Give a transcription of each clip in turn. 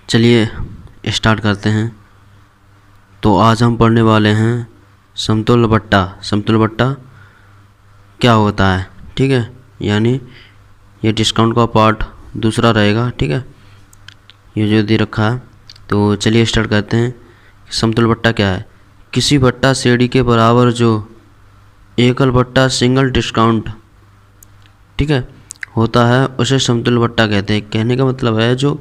चलिए स्टार्ट करते हैं। तो आज हम पढ़ने वाले हैं समतुल्य बट्टा। समतुल्य बट्टा क्या होता है, ठीक है। यानी ये डिस्काउंट का पार्ट दूसरा रहेगा, ठीक है, ये जो दे रखा है। तो चलिए स्टार्ट करते हैं। समतुल्य बट्टा क्या है? किसी बट्टा श्रेणी के बराबर जो एकल बट्टा सिंगल डिस्काउंट, ठीक है, होता है उसे समतुल्य बट्टा कहते हैं। कहने का मतलब है जो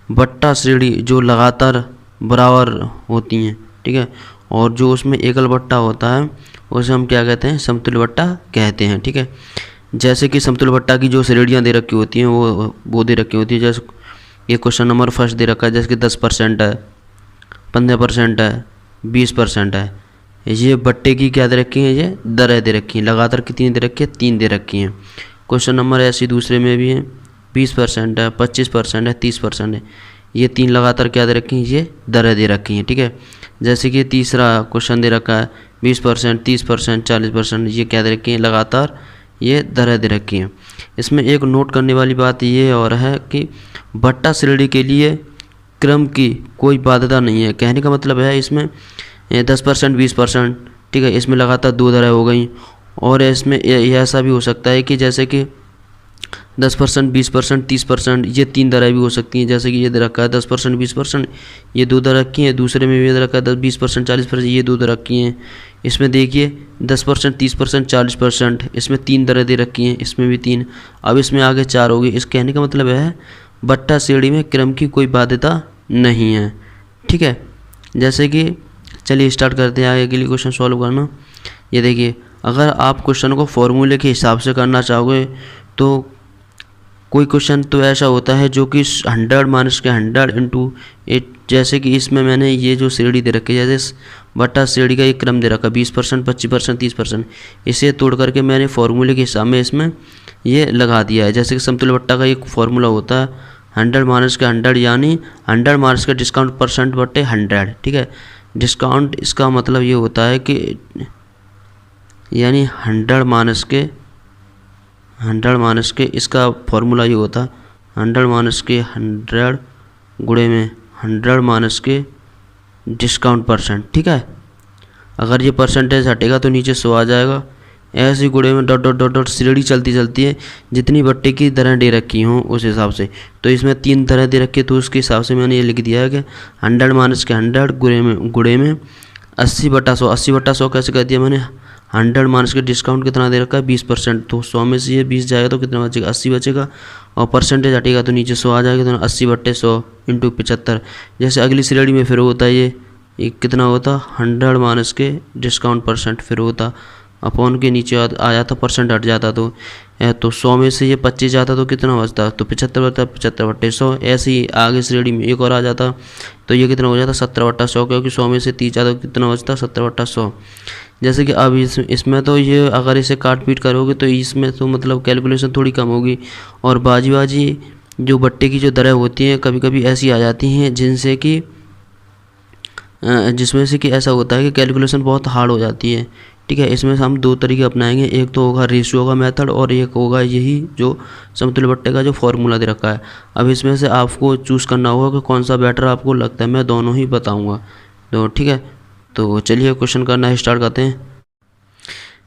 बट्टा श्रेणी जो लगातार बराबर होती हैं, ठीक है, और जो उसमें एकल बट्टा होता है उसे हम क्या कहते हैं? समतुल्य बट्टा कहते हैं, ठीक है। जैसे कि समतुल्य बट्टा की जो श्रेणियाँ दे रखी होती हैं वो दे रखी होती है। जैसे ये क्वेश्चन नंबर फर्स्ट दे रखा है, जैसे कि 10% है, 15% है, 20% है। ये बट्टे की क्या दे रखी है? ये दरें दे रखी हैं। लगातार कितनी दे रखी है? 3 दे रखी हैं। क्वेश्चन नंबर ऐसे दूसरे में भी है, 20% है, 25% है, 30% है। ये 3 लगातार क्या दे रखी हैं? ये दरें दे रखी हैं, ठीक है। जैसे कि तीसरा क्वेश्चन दे रखा है 20%, 30%, 40%। ये क्या दे रखी हैं? लगातार ये दरें दे रखी हैं। इसमें एक नोट करने वाली बात ये और है कि बट्टा श्रेणी के लिए क्रम की कोई बाध्यता नहीं है। कहने का मतलब है इसमें 10%, 20%, ठीक है, इसमें लगातार 2 दरें हो गई। और इसमें ऐसा भी हो सकता है कि जैसे कि 10%, 20%, 30%, ये 3 दरें भी हो सकती हैं। जैसे कि ये दे रखा है 10%, 20%, ये 2 दर रखी हैं। दूसरे में भी दे रखा है 10, 20%, 40%, ये 2 दर रखी हैं। इसमें देखिए 10%, 30%, 40%, इसमें 3 दरें दे रखी हैं, इसमें भी 3। अब इसमें आगे 4 होगी। इस कहने का मतलब है बट्टा श्रेणी में क्रम की कोई बाध्यता नहीं है, ठीक है। जैसे कि चलिए स्टार्ट करते हैं आगे के लिए क्वेश्चन सॉल्व करना। ये देखिए, अगर आप क्वेश्चन को फॉर्मूले के हिसाब से करना चाहोगे तो कोई क्वेश्चन तो ऐसा होता है जो कि 100 माइनस के 100 इंटू 8, जैसे कि इसमें मैंने ये जो श्रेणी दे रखी है, जैसे बट्टा श्रेणी का एक क्रम दे रखा 20%, 25%, 30%, इसे तोड़ करके मैंने फॉर्मूले के हिसाब में इसमें ये लगा दिया है। जैसे कि समतुल्य बट्टा का एक फॉर्मूला होता है 100 माइनस के 100, यानी 100 माइनस का डिस्काउंट परसेंट बट्टे 100, ठीक है। डिस्काउंट इसका मतलब ये होता है कि यानी 100 माइनस के इसका फॉर्मूला ये होता है 100 माइनस के 100 गुणे में 100 माइनस के डिस्काउंट परसेंट, ठीक है। अगर ये परसेंटेज हटेगा तो नीचे 100 आ जाएगा। ऐसे गुणे में डॉट डॉट डॉट डॉट श्रेणी चलती है जितनी बट्टे की दरें दे रखी हों उस हिसाब से। तो इसमें 3 दरें दे रखी है, तो उसके हिसाब से मैंने ये लिख दिया है कि 100 माइनस के 100 गुणे में 80/100। 80/100 कैसे कर दिया मैंने? 100 माइनस के डिस्काउंट कितना दे रखा है? 20%। तो 100 में से ये 20 जाएगा तो कितना बचेगा? 80 बचेगा। और परसेंटेज हटेगा तो नीचे 100 आ जाएगा। तो 80/100 इंटू 75। जैसे अगली श्रेणी में फिर होता है ये कितना होता? 100 माइनस के डिस्काउंट परसेंट फिर होता अपॉन के नीचे आ जाता, परसेंट हट जाता। तो 100 में से ये 25 जाता तो कितना बचता? तो 75 बचता, 75/100। ऐसे ही आगे श्रेणी में एक और आ जाता तो ये कितना हो जाता? 70/100, क्योंकि 100 में से 30 जाता तो कितना बचता? 70/100। जैसे कि अब इसमें तो ये अगर इसे काट पीट करोगे तो इसमें तो मतलब कैलकुलेशन थोड़ी कम होगी। और बाजी जो बट्टे की जो दरें होती हैं कभी कभी ऐसी आ जाती हैं जिसमें से कि ऐसा होता है कि कैलकुलेशन बहुत हार्ड हो जाती है, ठीक है। इसमें से हम 2 तरीके अपनाएंगे। एक तो होगा रेशियो का मेथड और एक होगा यही जो समतुल्य बट्टे का जो फॉर्मूला दे रखा है। अब इसमें से आपको चूज़ करना होगा कि कौन सा बेटर आपको लगता है। मैं दोनों ही बताऊंगा, तो ठीक है। तो चलिए क्वेश्चन करना स्टार्ट करते हैं।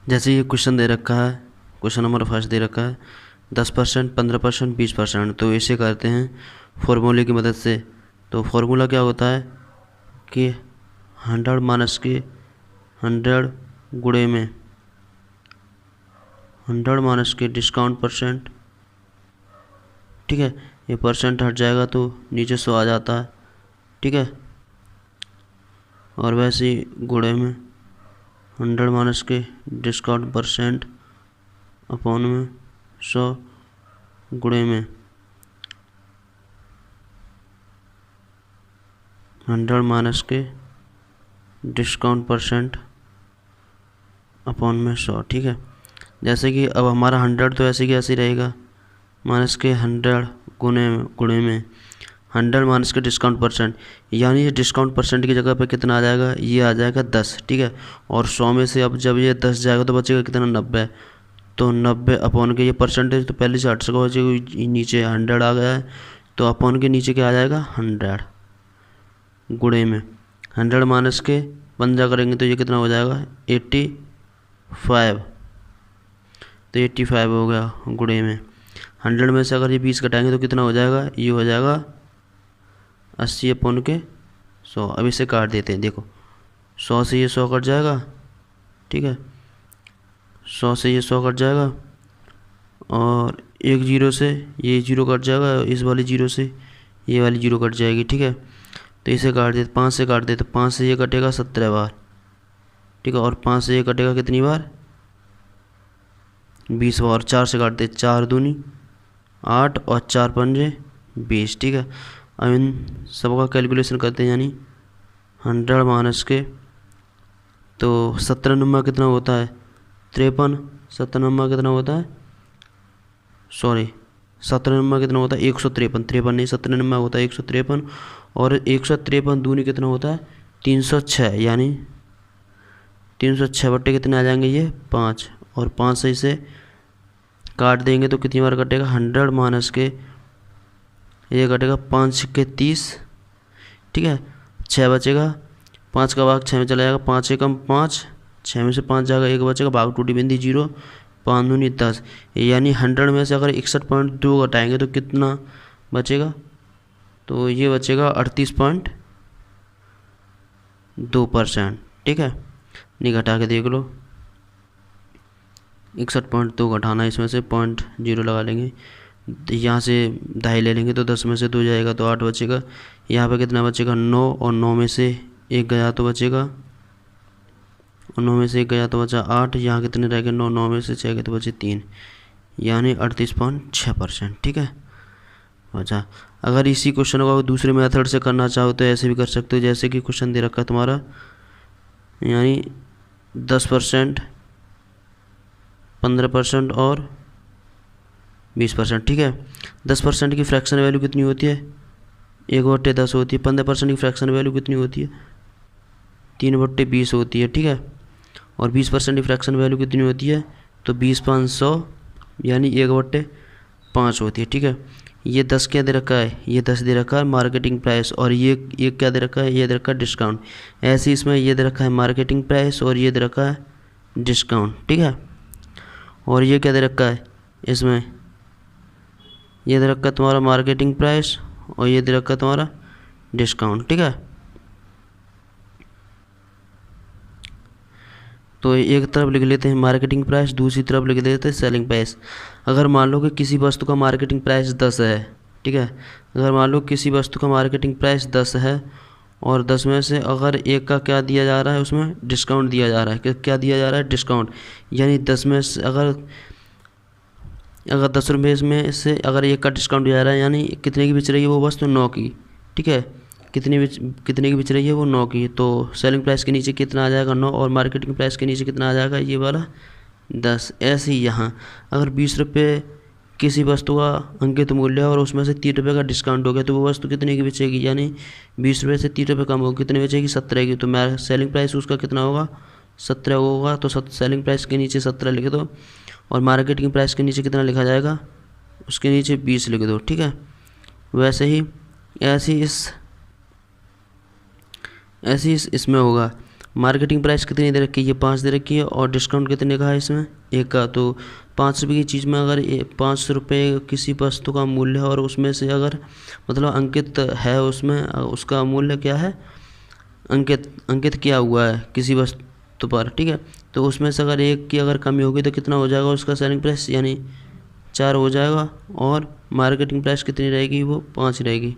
जैसे ये क्वेश्चन दे रखा है, क्वेश्चन नंबर फर्स्ट दे रखा है 10%, 15%, 20%। तो इसे करते हैं फॉर्मूले की मदद से। तो फॉर्मूला क्या होता है कि 100 माइनस के 100 गुणे में 100 माइनस के डिस्काउंट परसेंट, ठीक है। ये परसेंट हट जाएगा तो नीचे 100 आ जाता है, ठीक है। और वैसे ही गुणे में 100 माइनस के डिस्काउंट परसेंट अपॉन में 100 गुणे में 100 माइनस के डिस्काउंट परसेंट अपॉन में 100, ठीक है। जैसे कि अब हमारा 100 तो ऐसे कि ऐसे रहेगा, माइनस के 100 गुणे में 100 माइनस के डिस्काउंट परसेंट, यानी ये डिस्काउंट परसेंट की जगह पे कितना आ जाएगा? ये आ जाएगा 10, ठीक है। और 100 में से अब जब ये 10 जाएगा तो बचेगा कितना? 90। तो 90 अपॉन के ये परसेंटेज तो पहले से 8 का बचेगा, नीचे 100 आ गया है तो अपॉन के नीचे क्या आ जाएगा? 100, गुणे में 100 माइनस के पंजा करेंगे तो ये कितना हो जाएगा 85। तो 85 हो गया गुणे में 100 में से अगर ये 20 घटाएंगे तो कितना हो जाएगा, ये हो जाएगा 80/100। अब इसे काट देते हैं, देखो 100 से ये 100 कट जाएगा, ठीक है, 100 से ये 100 कट जाएगा और एक जीरो से ये जीरो कट जाएगा, इस वाली जीरो से ये वाली जीरो कट जाएगी, ठीक है। तो इसे काट देते, 5 से काट देते, 5 से ये कटेगा 17 बार, ठीक है, और 5 से ये कटेगा कितनी बार 20 बार, और 4 से काट देते, 4 दूनी 8 और 4 पंजे 20, ठीक है। अब इन सबका कैलकुलेशन करते हैं, यानी 100 माइनस के तो 17 नंबर कितना होता है 53, 17 नंबर कितना होता है, सॉरी 17 नंबर कितना होता है 153, 53 नहीं 17 नंबर होता है 153, और 153 दूनी कितना होता है 306, यानी 306 बट्टे कितने आ जाएंगे ये 5, और 5 से इसे काट देंगे तो कितनी बार कटेगा 100 माइनस के ये कटेगा 5 के 30, ठीक है, 6 बचेगा, 5 का भाग 6 में चला जाएगा, 5 एकम 5, 6 में से 5 जाएगा, एक बचेगा, भाग टूटी बिंदी 0, 5 दूनी 10, यानी 100 में से अगर 61.2 घटाएंगे तो कितना बचेगा, तो ये बचेगा 38.2%, ठीक है। नहीं घटा के देख लो, 61.2 घटाना, इसमें से 0.0 लगा लेंगे, यहाँ से 2.5 ले लेंगे तो 10 में से 2 जाएगा तो 8 बचेगा, यहाँ पे कितना बचेगा 9, और 9 में से 1 गया तो बचेगा, और 9 में से 1 गया तो बचा 8, यहाँ कितने रह गए 9, 9 में से 6 गए तो बचे 3, यानी 38.6%, ठीक है। अच्छा, अगर इसी क्वेश्चन को दूसरे मेथड से करना चाहो तो ऐसे भी कर सकते हो, जैसे कि क्वेश्चन दे रखा है तुम्हारा, यानी 10%, 15% और 20%, ठीक है। 10% की फ्रैक्शन वैल्यू कितनी होती है 1/10 होती है, 15% की फ्रैक्शन वैल्यू कितनी होती है 3/20 होती है, ठीक है, और 20% की फ्रैक्शन वैल्यू कितनी होती है तो 20/500 यानी 1/5 होती है, ठीक है। ये 10 क्या दे रखा है, ये 10 दे रखा है मार्केटिंग प्राइस, और ये क्या दे रखा है, ये दे रखा है डिस्काउंट। ऐसे इसमें ये दे रखा है मार्केटिंग प्राइस और ये दे रखा है डिस्काउंट, ठीक है। और ये क्या दे रखा है, इसमें ये दे रखा है तुम्हारा मार्केटिंग प्राइस और ये दे रखा है तुम्हारा डिस्काउंट, ठीक है। तो एक तरफ लिख लेते हैं मार्केटिंग प्राइस, दूसरी तरफ लिख देते हैं सेलिंग प्राइस। अगर मान लो कि किसी वस्तु का मार्केटिंग प्राइस 10 है, ठीक है, अगर मान लो किसी वस्तु का मार्केटिंग प्राइस 10 है और 10 में से अगर एक का क्या दिया जा रहा है, उसमें डिस्काउंट दिया जा रहा है, क्या दिया जा रहा है डिस्काउंट, यानी 10 में से अगर 10 रुपये में से अगर एक का डिस्काउंट दिया जा रहा है, यानी कितने की बिच रही है वो वस्तु 9 की, ठीक है, कितने की बिच रही है वो 9 की, तो सेलिंग प्राइस के नीचे कितना आ जाएगा 9, और मार्केटिंग प्राइस के नीचे कितना आ जाएगा ये वाला 10। ऐसे ही यहाँ अगर 20 रुपये किसी वस्तु का अंकित मूल्य है और उसमें से 3 रुपये का डिस्काउंट हो गया तो वो वस्तु कितने की बिचेगी, यानी 20 रुपये से 3 रुपये कम होगी, कितने बिचेगी 17 की, तो मेरा सेलिंग प्राइस उसका कितना होगा 17 होगा, तो सेलिंग प्राइस के नीचे 17 लिख दो, और मार्केटिंग प्राइस के नीचे कितना लिखा जाएगा, उसके नीचे 20 लिख दो, ठीक है। वैसे ही ऐसे ही इसमें होगा, मार्केटिंग प्राइस कितनी दे रखी है, ये 5 दे रखी है, और डिस्काउंट कितने का है इसमें 1 का, तो 5 रुपये की चीज़ में अगर 5 रुपये किसी वस्तु का मूल्य है और उसमें से अगर मतलब अंकित है, उसमें उसका मूल्य क्या है अंकित किया हुआ है किसी वस्तु पर, ठीक है, तो उसमें से अगर 1 की अगर कमी होगी तो कितना हो जाएगा उसका सेलिंग प्राइस, यानी 4 हो जाएगा, और मार्केटिंग प्राइस कितनी रहेगी वो 5 रहेगी।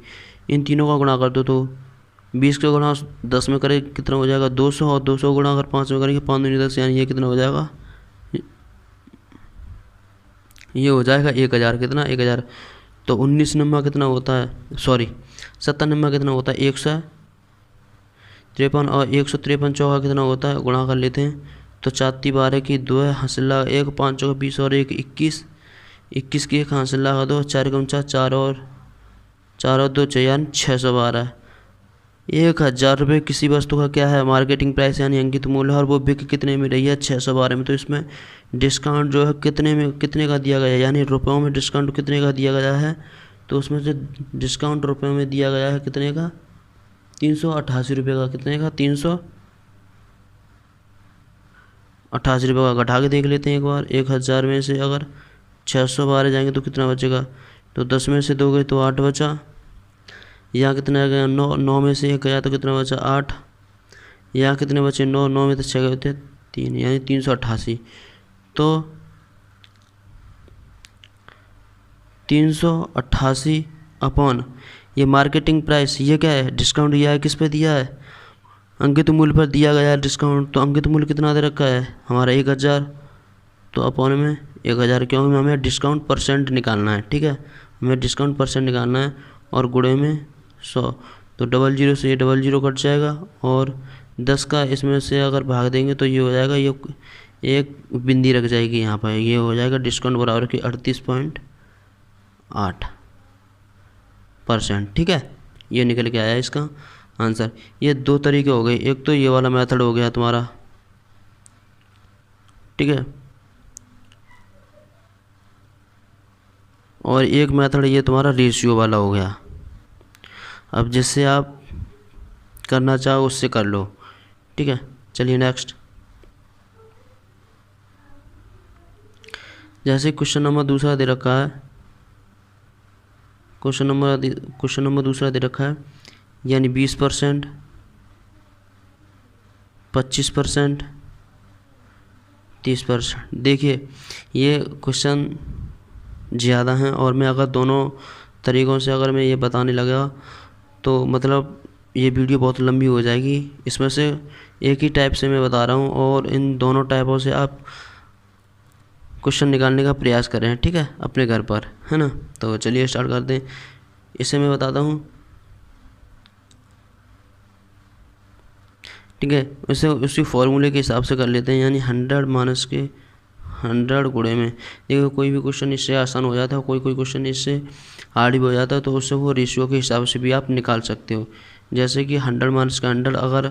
इन तीनों का गुणा कर दो तो 20 का गुणा 10 में करें कितना हो जाएगा 200, और 200 गुणा अगर 5 में करेंगे 5 दूनी 10, यानी ये कितना हो जाएगा, ये हो जाएगा 1000, कितना 1000। तो 19 नंबर कितना होता है, सॉरी 70 नंबर कितना होता है 153, और 153 चौका कितना होता है गुणा कर लेते हैं, तो 4 × 12 की 2 है, हासिला 1, 5 चौका 20 और 1 21, 21 की 1 हासिला का 2, 4 × 4 और 2 यानी 612। 1000 रुपये किसी वस्तु का क्या है मार्केटिंग प्राइस यानी अंकित मूल्य है, और वो बिक कितने में रही है 612 में, तो इसमें डिस्काउंट जो है कितने का दिया गया है, यानी रुपयों में डिस्काउंट कितने का दिया गया है, तो उसमें से डिस्काउंट रुपयों में दिया गया है कितने का ₹388 का कितने का 388 रुपये का घटा के देख लेते हैं एक बार। 1000 में से अगर 612 जाएंगे तो कितना बचेगा, तो 10 में से 2 गए तो 8 बचा। यहाँ कितना आ गया 9, 9 में से 1 गया तो कितना बचा 8। यहाँ कितने बचे 9, 9 में तो 6 गए थे 3, यानी 388। तो 388 अपॉन ये मार्केटिंग प्राइस, ये क्या है डिस्काउंट दिया है, किस पे दिया है अंकित मूल्य पर दिया गया है डिस्काउंट। तो अंकित मूल्य कितना दे रखा है हमारा 1000, तो अपॉन में 1000 क्योंकि हमें डिस्काउंट परसेंट निकालना है। ठीक है, हमें डिस्काउंट परसेंट निकालना है और गुणे में 100। तो 00 से ये 00 कट जाएगा और 10 का इसमें से अगर भाग देंगे तो ये हो जाएगा, ये एक बिंदी रख जाएगी यहाँ पर, ये हो जाएगा डिस्काउंट बराबर की 38.8%। ठीक है, ये निकल के आया इसका आंसर। ये 2 तरीके हो गए, एक तो ये वाला मेथड हो गया तुम्हारा, ठीक है, और एक मेथड ये तुम्हारा रेशियो वाला हो गया। अब जिससे आप करना चाहो उससे कर लो। ठीक है, चलिए नेक्स्ट। जैसे क्वेश्चन नंबर दूसरा दे रखा है, क्वेश्चन नंबर दूसरा दे रखा है, यानी 20%, 25%, 30%। देखिए ये क्वेश्चन ज़्यादा हैं और मैं अगर दोनों तरीक़ों से अगर मैं ये बताने लगा तो मतलब ये वीडियो बहुत लंबी हो जाएगी। इसमें से एक ही टाइप से मैं बता रहा हूँ और इन दोनों टाइपों से आप क्वेश्चन निकालने का प्रयास करें, ठीक है, अपने घर पर, है ना। तो चलिए स्टार्ट करते हैं। इसे मैं बताता हूँ, ठीक है, इसे उसी फॉर्मूले के हिसाब से कर लेते हैं, यानी 100 माइनस के 100 गुणे में। देखो कोई भी क्वेश्चन इससे आसान हो जाता है, कोई क्वेश्चन इससे हार्ड भी हो जाता है, तो उससे वो रेशियो के हिसाब से भी आप निकाल सकते हो। जैसे कि 100 माइनस का 100 अगर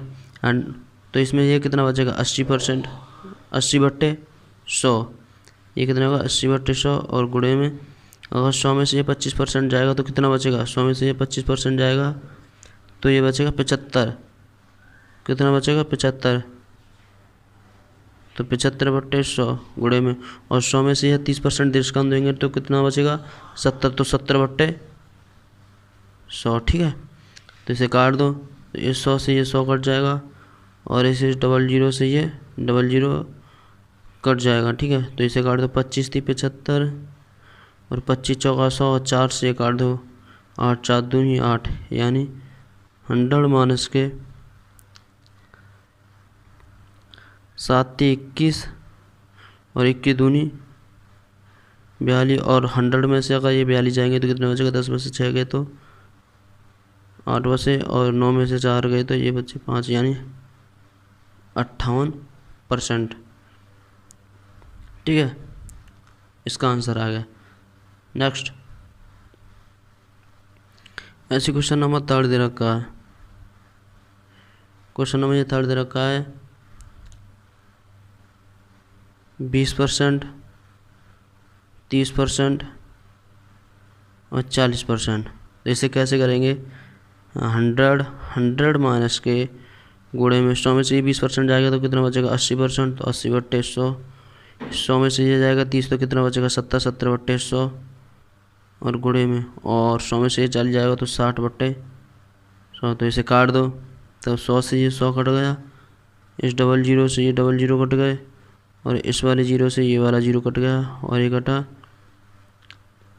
तो इसमें ये कितना बचेगा 80%, 80/100, ये कितना होगा 80/100 और गुणे में अगर 100 में से ये 25% जाएगा तो कितना बचेगा, 100 में से ये 25% जाएगा तो ये बचेगा 75, कितना बचेगा 75, तो 75/100 गुणे में, और 100 में से यह 30% डिस्काउंट देंगे तो कितना बचेगा 70, तो 70/100। ठीक है, तो इसे काट दो, तो ये 100 से ये 100 कट जाएगा और इसे 00 से ये 00 कट जाएगा। ठीक है, तो इसे काट दो, 25 थी 75 और 25 चौका 100 और 4 से काट दो, 8 4 दूनी 8, यानी 100 माइनस के 7 21 और 21 दूनी 42, और 100 में से अगर ये 42 जाएंगे तो कितना बचेगा, 10 में से 6 गए तो 8 बचे और 9 में से 4 गए तो ये बचे 5, यानी 58%। ठीक है, इसका आंसर आ गया। नेक्स्ट, ऐसे क्वेश्चन नंबर 3 दे रखा है, क्वेश्चन नंबर ये 3 दे रखा है 20%, 30% और 40%। तो इसे कैसे करेंगे, 100 माइनस के गुणे में 100 में से ये 20% जाएगा तो कितना बचेगा 80%, तो 80/100, 100 में से ये जाएगा 30 तो कितना बचेगा 70, 70/100 और गुणे में, और 100 में से ये 40 जाएगा तो 60/100। तो इसे काट दो, तो 100 से ये 100 कट गया, इस 00 से ये 00 कट गए और इस वाले 0 से ये वाला 0 कट गया और ये कटा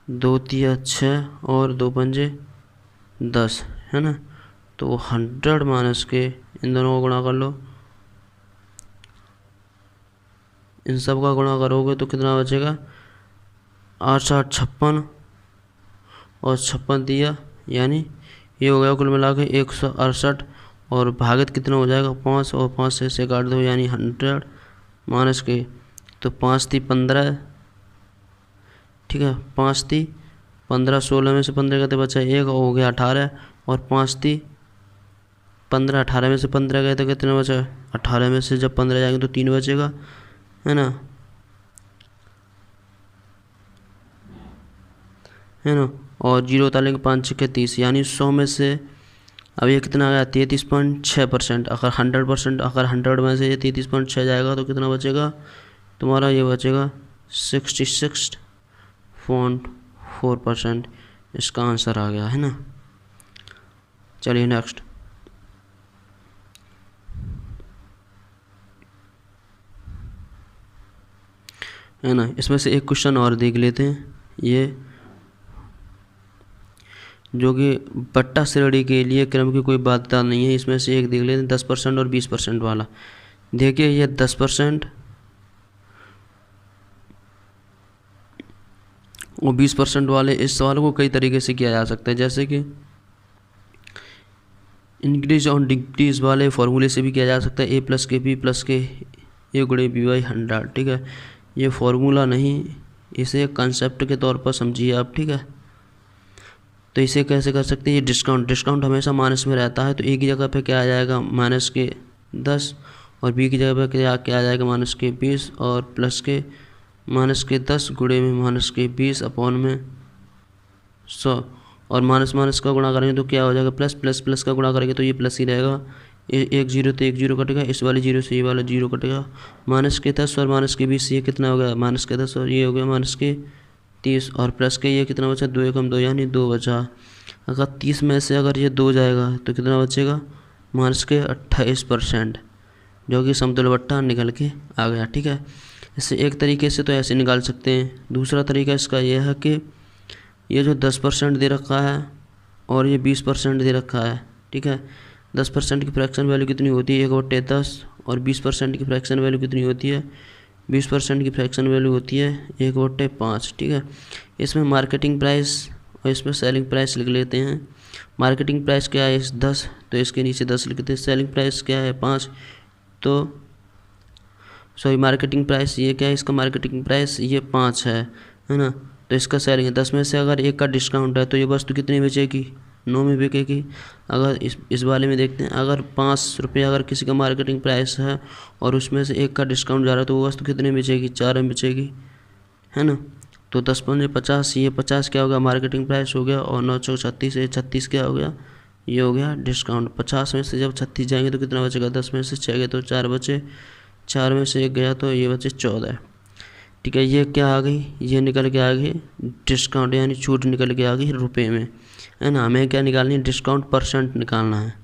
2 3 6 और 2 पंजे 10, है ना। तो 100 माइनस के इन दोनों को गुणा कर लो, इन सब का गुणा करोगे तो कितना बचेगा 8 7 56 और 56 दिया, यानी ये हो गया कुल मिला के 168, और भागित कितना हो जाएगा 5, और 5 से काट दो, यानी 100 माइनस के, तो 5 थी 15, ठीक है, 5 थी 15, 16 में से 15 कहते बचा 1 हो गया 18, और 5 थी 15, 18 में से 15 गए तो कितना बचा, 18 में से जब 15 जाएंगे तो 3 बचेगा, है ना, है ना। और 0 उतारेंगे 5 6 30, यानी 100 में से अब ये कितना आ गया 33.6%। अगर 100%, अगर 100 में से ये 33.6 जाएगा तो कितना बचेगा तुम्हारा, ये बचेगा 66.4%। इसका आंसर आ गया है ना। चलिए नेक्स्ट है ना। इसमें से एक क्वेश्चन और देख लेते हैं, ये जो कि बट्टा श्रेणी के लिए क्रम की कोई बाध्यता नहीं है। इसमें से एक देख लेते हैं 10% और 20% वाला। देखिए ये 10% और 20% वाले इस सवाल को कई तरीके से किया जा सकता है, जैसे कि इंक्रीज और डिक्रीज वाले फॉर्मूले से भी किया जा सकता है। ए प्लस के बी प्लस के ए गुणे बी बाई 100। ठीक है, ये फॉर्मूला नहीं, इसे कंसेप्ट के तौर पर समझिए आप। ठीक है, तो इसे कैसे कर सकते हैं, ये डिस्काउंट हमेशा माइनस में रहता है, तो ए की जगह पे क्या आ जाएगा माइनस के 10 और बी की जगह पे क्या आ जाएगा माइनस के 20 और प्लस के माइनस के 10 गुणे में माइनस के 20 अपॉन में 100 और माइनस माइनस का गुणा करेंगे तो क्या हो जाएगा प्लस, प्लस प्लस का गुणा करेंगे तो ये प्लस ही रहेगा। एक जीरो तो एक जीरो कटेगा, इस वाले जीरो से ये वाला जीरो कटेगा। माइनस के 10 और माइनस के 20 ये कितना हो गया माइनस के 10 और ये हो गया माइनस के 30 और प्लस के ये कितना बचा 2 एकम 2 यानी 2 बचा। अगर 30 में से अगर ये 2 जाएगा तो कितना बचेगा माइनस के 28%, जो कि समतुल्य बट्टा निकल के आ गया। ठीक है, इससे एक तरीके से तो ऐसे निकाल सकते हैं। दूसरा तरीका इसका यह है कि ये जो 10% दे रखा है और ये 20% दे रखा है। ठीक है, 10% की फ्रैक्शन वैल्यू कितनी होती है 1/10 और 20% की फ्रैक्शन वैल्यू कितनी होती है 20% की फ्रैक्शन वैल्यू होती है 1/5। ठीक है, इसमें मार्केटिंग प्राइस और इसमें सेलिंग प्राइस लिख लेते हैं। मार्केटिंग प्राइस क्या है 10, तो इसके नीचे 10 लिखते हैं। सेलिंग प्राइस क्या है 5, तो सॉरी मार्केटिंग प्राइस ये क्या है, इसका मार्केटिंग प्राइस ये 5 है ना। तो इसका सेलिंग है 10 में से अगर एक का डिस्काउंट है तो ये वस्तु कितनी बेचेगी 9 में बिकेगी। अगर इस वाले में देखते हैं, अगर 5 रुपये अगर किसी का मार्केटिंग प्राइस है और उसमें से एक का डिस्काउंट जा रहा है तो वो वस्तु कितने में बेचेगी 4 में बेचेगी, है ना। तो 10 पंजे 50, ये 50 क्या होगा मार्केटिंग प्राइस हो गया और 9 चौक 36, ये 36 क्या हो गया ये हो गया डिस्काउंट। 50 में से जब 36 जाएंगे तो कितना बचेगा 10 में से 6 गए तो 4 बचे, 4 में से 1 गया तो ये बचे 14। ठीक है, ये क्या आ गई ये निकल के आ गई डिस्काउंट यानी छूट निकल के आ गई रुपये में, है ना। हमें क्या निकालनी है डिस्काउंट परसेंट निकालना है।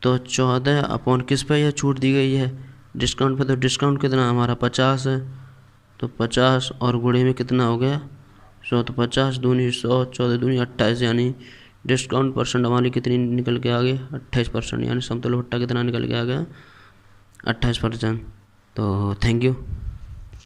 तो 14 अपॉन किस पे यह छूट दी गई है डिस्काउंट पे, तो डिस्काउंट कितना हमारा 50 है, तो 50 और गुणे में कितना हो गया 100, तो 50 दूनी 100 14 दूनी 28 यानी डिस्काउंट परसेंट हमारी कितनी निकल के आ गई 28%, यानी समतुल्य बट्टा कितना निकल के आ गया 28%। तो थैंक यू।